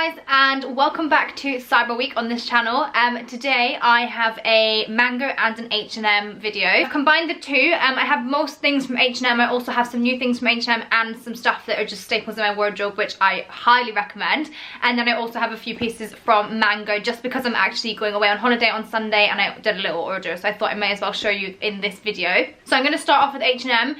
guys, and welcome back to Cyber Week on this channel. Today I have a Mango and an H&M video. I've combined the two. I have most things from H&M. I also have some new things from H&M and some stuff that are just staples in my wardrobe, which I highly recommend. And then I also have a few pieces from Mango, just because I'm actually going away on holiday on Sunday and I did a little order, so I thought I may as well show you in this video. So I'm going to start off with H&M.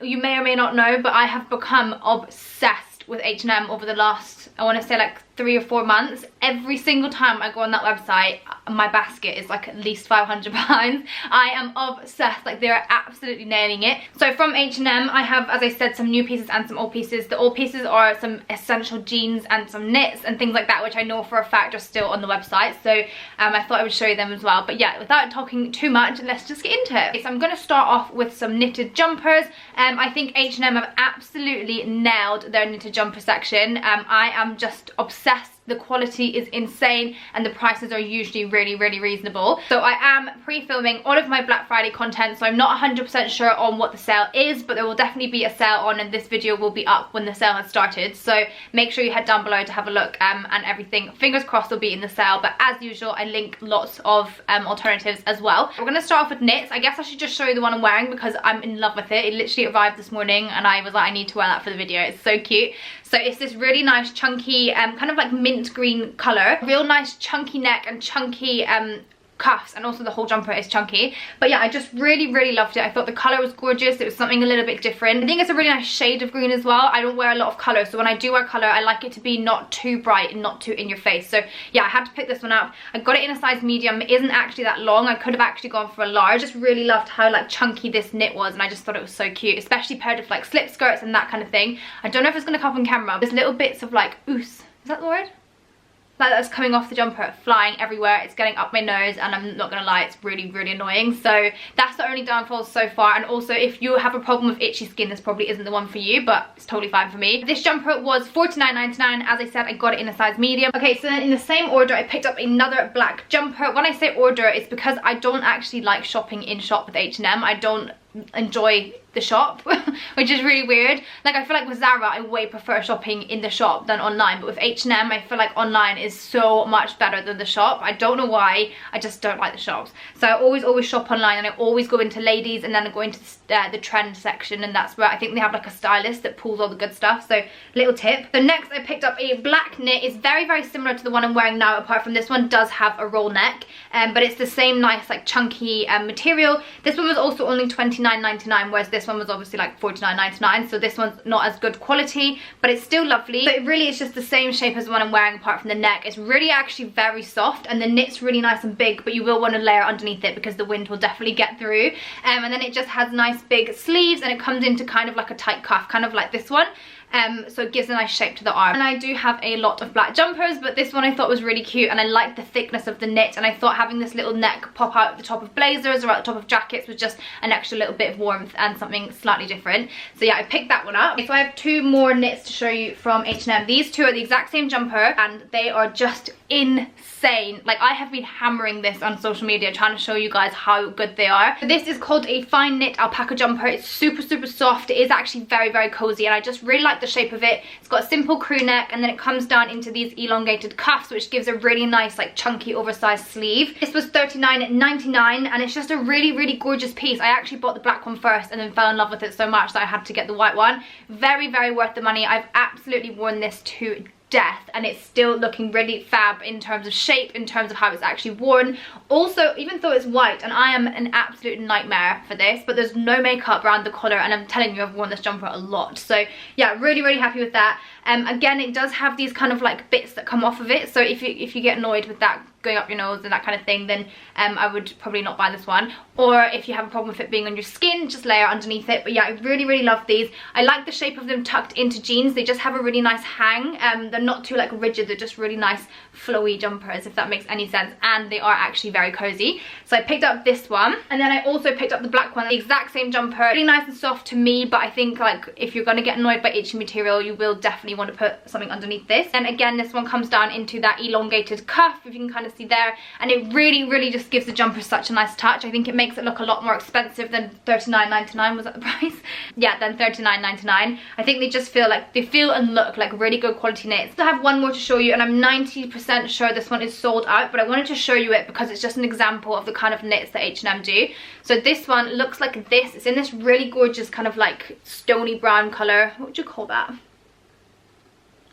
You may or may not know, but I have become obsessed with H&M over the last, I want to say, like 3 or 4 months. Every single time I go on that website, my basket is like at least £500. I am obsessed. Like, they're absolutely nailing it. So from H&M, I have, as I said, some new pieces and some old pieces. The old pieces are some essential jeans and some knits and things like that, which I know for a fact are still on the website. So I thought I would show you them as well. But yeah, without talking too much, let's just get into it. Okay, so I'm going to start off with some knitted jumpers. I think H&M have absolutely nailed their knitted jumper section. I am just obsessed. The quality is insane and the prices are usually really reasonable. So I am pre-filming all of my Black Friday content, so I'm not 100% sure on what the sale is, but there will definitely be a sale on, and this video will be up when the sale has started. So make sure you head down below to have a look, and everything, fingers crossed, will be in the sale. But as usual, I link lots of alternatives as well. We're going to start off with knits. I guess I should just show you the one I'm wearing because I'm in love with it. It literally arrived this morning and I was like, I need to wear that for the video. It's so cute. So it's this really nice chunky kind of like mint green colour, real nice chunky neck and chunky cuffs, and also the whole jumper is chunky. But yeah, I just really loved it. I thought the colour was gorgeous. It was something a little bit different. I think it's a really nice shade of green as well. I don't wear a lot of colour, so when I do wear colour, I like it to be not too bright and not too in your face. So yeah, I had to pick this one up. I got it in a size medium. It isn't actually that long. I could have actually gone for a large. I just really loved how like chunky this knit was, and I just thought it was so cute, especially paired with like slip skirts and that kind of thing. I don't know if it's going to come up on camera. There's little bits of like ooze. Is that the word? Like that's coming off the jumper, flying everywhere. It's getting up my nose, and I'm not gonna lie, it's really annoying. So that's the only downfall so far. And also, if you have a problem with itchy skin, this probably isn't the one for you, but it's totally fine for me. This jumper was $49.99. As I said, I got it in a size medium. Okay, so then in the same order, I picked up another black jumper. When I say order, it's because I don't actually like shopping in shop with H&M. I don't enjoy the shop, which is really weird. Like, I feel like with Zara, I way prefer shopping in the shop than online, but with H&M, I feel like online is so much better than the shop. I don't know why, I just don't like the shops. So I always shop online, and I always go into ladies, and then I go into the trend section, and that's where I think they have like a stylist that pulls all the good stuff. So little tip. So next, I picked up a black knit. It's very similar to the one I'm wearing now, apart from this one does have a roll neck, but it's the same nice like chunky material. This one was also only $29.99, whereas this one was obviously like $49.99, so this one's not as good quality, but it's still lovely. But it really is just the same shape as the one I'm wearing, apart from the neck. It's really actually very soft, and the knit's really nice and big, but you will want to layer underneath it because the wind will definitely get through. And then it just has nice big sleeves, and it comes into kind of like a tight cuff, kind of like this one. So it gives a nice shape to the arm. And I do have a lot of black jumpers, but this one I thought was really cute, and I liked the thickness of the knit, and I thought having this little neck pop out at the top of blazers or at the top of jackets was just an extra little bit of warmth and something slightly different. So yeah, I picked that one up. Okay, so I have 2 more knits to show you from H&M. These 2 are the exact same jumper, and they are just insane. Like, I have been hammering this on social media trying to show you guys how good they are. So this is called a fine knit alpaca jumper. It's super soft. It is actually very cozy, and I just really like the shape of it. It's got a simple crew neck, and then it comes down into these elongated cuffs, which gives a really nice like chunky oversized sleeve. This was $39.99, and it's just a really gorgeous piece. I actually bought the black one first and then fell in love with it so much that I had to get the white one. Very worth the money. I've absolutely worn this to death, and it's still looking really fab in terms of shape, in terms of how it's actually worn. Also, even though it's white, and I am an absolute nightmare for this, but there's no makeup around the collar, and I'm telling you, I've worn this jumper a lot. So yeah, really happy with that. Again, it does have these kind of like bits that come off of it, so if you get annoyed with that going up your nose and that kind of thing, then I would probably not buy this one. Or if you have a problem with it being on your skin, just layer underneath it. But yeah, I really love these. I like the shape of them tucked into jeans. They just have a really nice hang. They're not too like rigid, they're just really nice flowy jumpers, if that makes any sense, and they are actually very cozy. So I picked up this one, and then I also picked up the black one, the exact same jumper, really nice and soft to me, but I think like if you're going to get annoyed by itchy material, you will definitely want to put something underneath this. And again, this one comes down into that elongated cuff, if you can kind of obviously there, and it really just gives the jumper such a nice touch. I think it makes it look a lot more expensive than $39.99. Was that the price? Yeah, than $39.99. I think they just feel like, they feel and look like really good quality knits. I have one more to show you, and I'm 90% sure this one is sold out, but I wanted to show you it because it's just an example of the kind of knits that H&M do. So this one looks like this. It's in this really gorgeous kind of like stony brown color. What would you call that?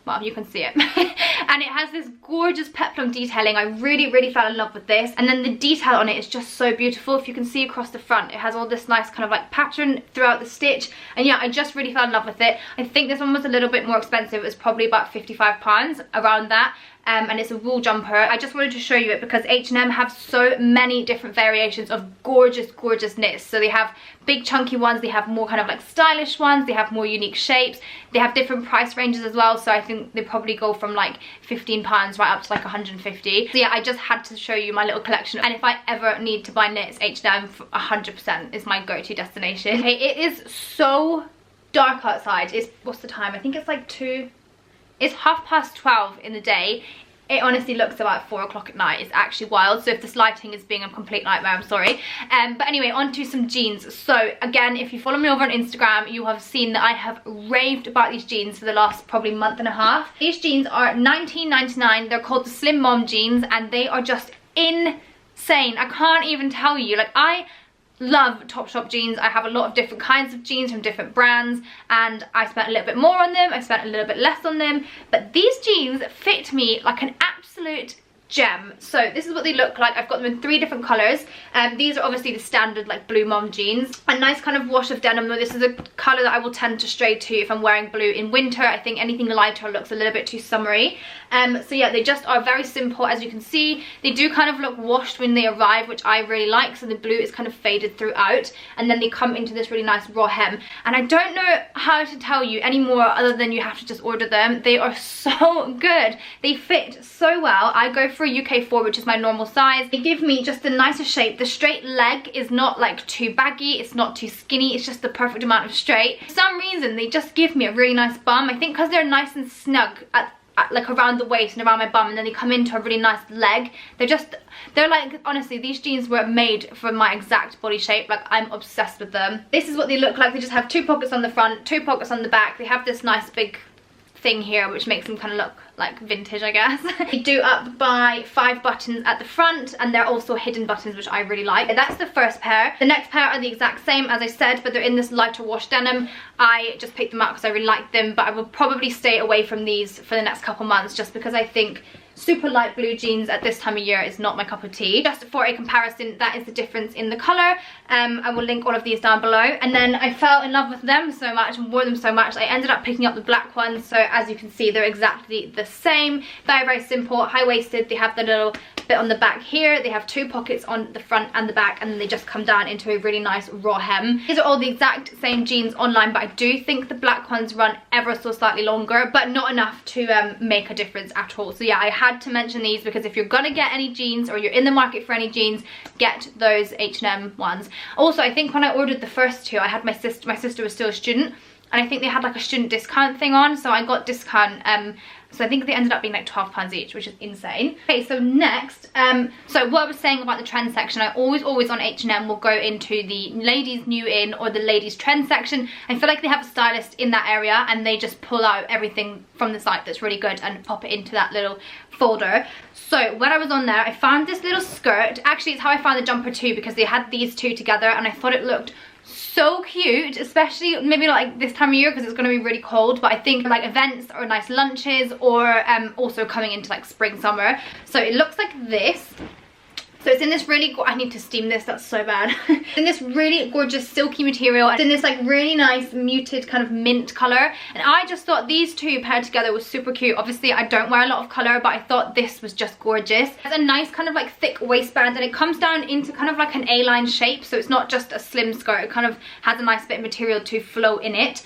Well, you can see it. And it has this gorgeous peplum detailing. I really fell in love with this. And then the detail on it is just so beautiful. If you can see across the front, it has all this nice kind of like pattern throughout the stitch. And yeah, I just really fell in love with it. I think this one was a little bit more expensive. It was probably about £55, around that. And it's a wool jumper. I just wanted to show you it because H&M have so many different variations of gorgeous knits. So they have big chunky ones, they have more kind of like stylish ones, they have more unique shapes, they have different price ranges as well. So I think they probably go from like £15 right up to like 150. So yeah, I just had to show you my little collection. And if I ever need to buy knits, H&M 100% is my go-to destination. Okay, it is so dark outside. It's, what's the time? I think it's like it's 12:30 in the day. It honestly looks about 4 o'clock at night. It's actually wild. So if this lighting is being a complete nightmare, I'm sorry. But anyway, on to some jeans. So again, if you follow me over on Instagram, you have seen that I have raved about these jeans for the last probably month and a half. These jeans are $19.99. They're called the Slim Mom jeans, and they are just insane. I can't even tell you. Like, I love Topshop jeans. I have a lot of different kinds of jeans from different brands, and I spent a little bit more on them, I spent a little bit less on them, but these jeans fit me like an absolute gem. So this is what they look like. I've got them in 3 different colours. These are obviously the standard like blue mom jeans. A nice kind of wash of denim, though this is a colour that I will tend to stray to if I'm wearing blue in winter. I think anything lighter looks a little bit too summery. So yeah, they just are very simple. As you can see, they do kind of look washed when they arrive, which I really like. So the blue is kind of faded throughout, and then they come into this really nice raw hem. And I don't know how to tell you anymore other than you have to just order them. They are so good. They fit so well. I go for a UK 4, which is my normal size. They give me just the nicest shape. The straight leg is not like too baggy, it's not too skinny, it's just the perfect amount of straight. For some reason, they just give me a really nice bum. I think because they're nice and snug at like around the waist and around my bum, and then they come into a really nice leg. They're like, honestly, these jeans were made for my exact body shape. Like, I'm obsessed with them. This is what they look like. They just have 2 pockets on the front, 2 pockets on the back. They have this nice big thing here which makes them kind of look like vintage, I guess. They do up by 5 buttons at the front, and they're also hidden buttons, which I really like. That's the first pair. The next pair are the exact same as I said, but they're in this lighter wash denim. I just picked them up because I really like them, but I will probably stay away from these for the next couple months just because I think super light blue jeans at this time of year is not my cup of tea. Just for a comparison, that is the difference in the colour. I will link all of these down below. And then I fell in love with them so much and wore them so much, I ended up picking up the black ones. So as you can see, they're exactly the same. Very simple, high-waisted. They have the little bit on the back here. They have 2 pockets on the front and the back, and then they just come down into a really nice raw hem. These are all the exact same jeans online, but I do think the black ones run ever so slightly longer, but not enough to make a difference at all. So yeah, I had to mention these because if you're gonna get any jeans or you're in the market for any jeans, get those H&M ones. Also, I think when I ordered the first 2, I had my sister was still a student, and I think they had like a student discount thing on, so I got discount. So I think they ended up being like £12 each, which is insane. Okay, so next, so what I was saying about the trend section, I always on H&M will go into the ladies new in or the ladies trend section. I feel like they have a stylist in that area, and they just pull out everything from the site that's really good and pop it into that little folder. So when I was on there, I found this little skirt. Actually, it's how I found the jumper too, because they had these 2 together, and I thought it looked so cute, especially maybe like this time of year because it's going to be really cold, but I think like events or nice lunches, or also coming into like spring, summer. So it looks like this. So it's in this really, I need to steam this, that's so bad. In this really gorgeous silky material. It's in this like really nice muted kind of mint colour. And I just thought these 2 paired together was super cute. Obviously I don't wear a lot of colour, but I thought this was just gorgeous. It has a nice kind of like thick waistband, and it comes down into kind of like an A-line shape. So it's not just a slim skirt, it kind of has a nice bit of material to flow in it.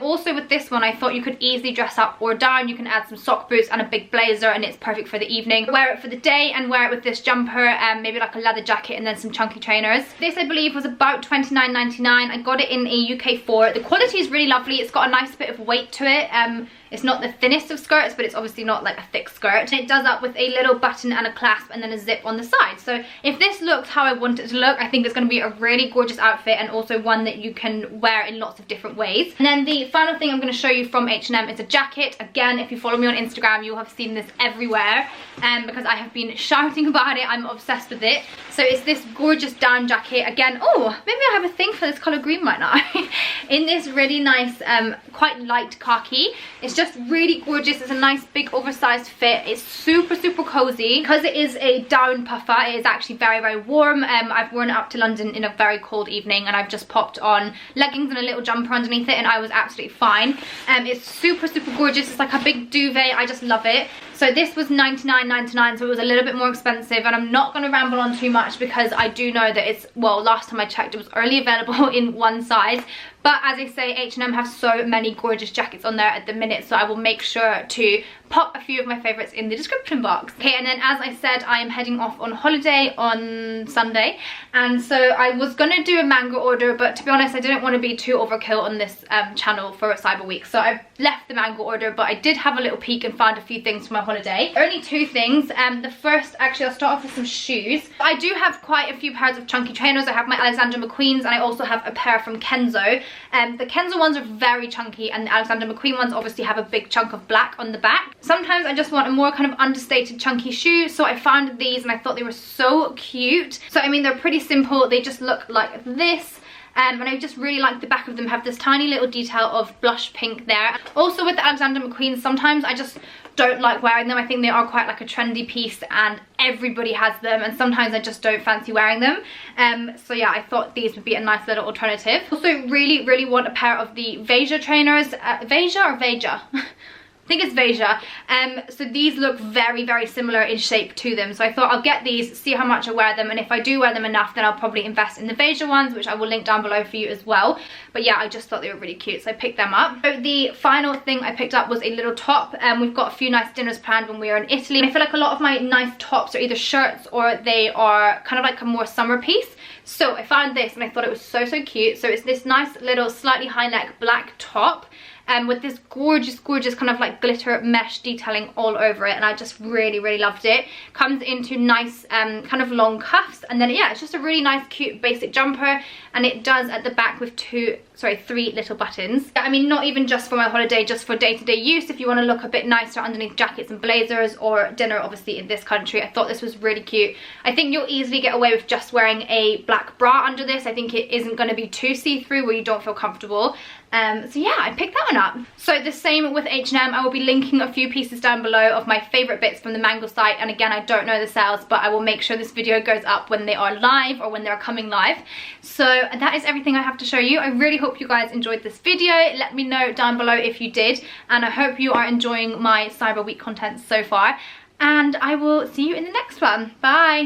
Also with this one, I thought you could easily dress up or down. You can add some sock boots and a big blazer, and it's perfect for the evening. Wear it for the day and wear it with this jumper, maybe like a leather jacket and then some chunky trainers. This I believe was about $29.99. I got it in a UK 4. The quality is really lovely. It's got a nice bit of weight to it. It's not the thinnest of skirts, but it's obviously not like a thick skirt. And it does up with a little button and a clasp and then a zip on the side. So if this looks how I want it to look, I think it's going to be a really gorgeous outfit, and also one that you can wear in lots of different ways. And then the final thing I'm going to show you from H&M is a jacket. Again, if you follow me on Instagram, you'll have seen this everywhere, because I have been shouting about it. I'm obsessed with it. So it's this gorgeous down jacket. Again, oh, maybe I have a thing for this color green right now. In this really nice, quite light khaki. It's just really gorgeous. It's a nice big oversized fit. It's super cozy. Because it is a down puffer, it is actually very warm. I've worn it up to London in a very cold evening, and I've just popped on leggings and a little jumper underneath it, and I was absolutely fine. It's super gorgeous. It's like a big duvet. I just love it. So this was $99.99, so it was a little bit more expensive, and I'm not going to ramble on too much because I do know that it's, well, last time I checked it was only available in one size. But as I say, H&M have so many gorgeous jackets on there at the minute, so I will make sure to pop a few of my favourites in the description box. Okay, and then as I said, I am heading off on holiday on Sunday, and so I was going to do a mango order, but to be honest, I didn't want to be too overkill on this channel for Cyber Week, so I've left the mango order, but I did have a little peek and found a few things for my holiday. Only two things. The first, actually, I'll start off with some shoes. I do have quite a few pairs of chunky trainers. I have my Alexander McQueen's, and I also have a pair from Kenzo. The Kenzo ones are very chunky, and the Alexander McQueen ones obviously have a big chunk of black on the back. Sometimes I just want a more kind of understated chunky shoe, so I found these and I thought they were so cute. So I mean, they're pretty simple. They just look like this. And I just really like the back of them have this tiny little detail of blush pink there. Also with the Alexander McQueen, sometimes I just don't like wearing them. I think they are quite like a trendy piece and everybody has them, and sometimes I just don't fancy wearing them. So yeah, I thought these would be a nice little alternative. Also really want a pair of the Veja trainers. Veja or Veja? I think it's Veja. So these look very similar in shape to them, so I thought I'll get these, see how much I wear them, and if I do wear them enough, then I'll probably invest in the Veja ones, which I will link down below for you as well. But yeah, I just thought they were really cute, so I picked them up. So the final thing I picked up was a little top. We've got a few nice dinners planned when we are in Italy. I feel like a lot of my nice tops are either shirts or they are kind of like a more summer piece. So I found this and I thought it was so cute. So it's this nice little slightly high neck black top, with this gorgeous kind of like glitter mesh detailing all over it, and I just really loved it. Comes into nice kind of long cuffs, and then yeah, it's just a really nice cute basic jumper, and it does at the back with three little buttons. I mean, not even just for my holiday, just for day-to-day use, if you want to look a bit nicer underneath jackets and blazers, or dinner obviously in this country. I thought this was really cute. I think you'll easily get away with just wearing a black bra under this. I think it isn't going to be too see-through where you don't feel comfortable. So yeah, I picked that one up. So the same with H&M. I will be linking a few pieces down below of my favourite bits from the Mango site, and again, I don't know the sales, but I will make sure this video goes up when they are live or when they're coming live. So that is everything I have to show you. I really hope you guys enjoyed this video. Let me know down below if you did, and I hope you are enjoying my Cyber Week content so far, and I will see you in the next one. Bye!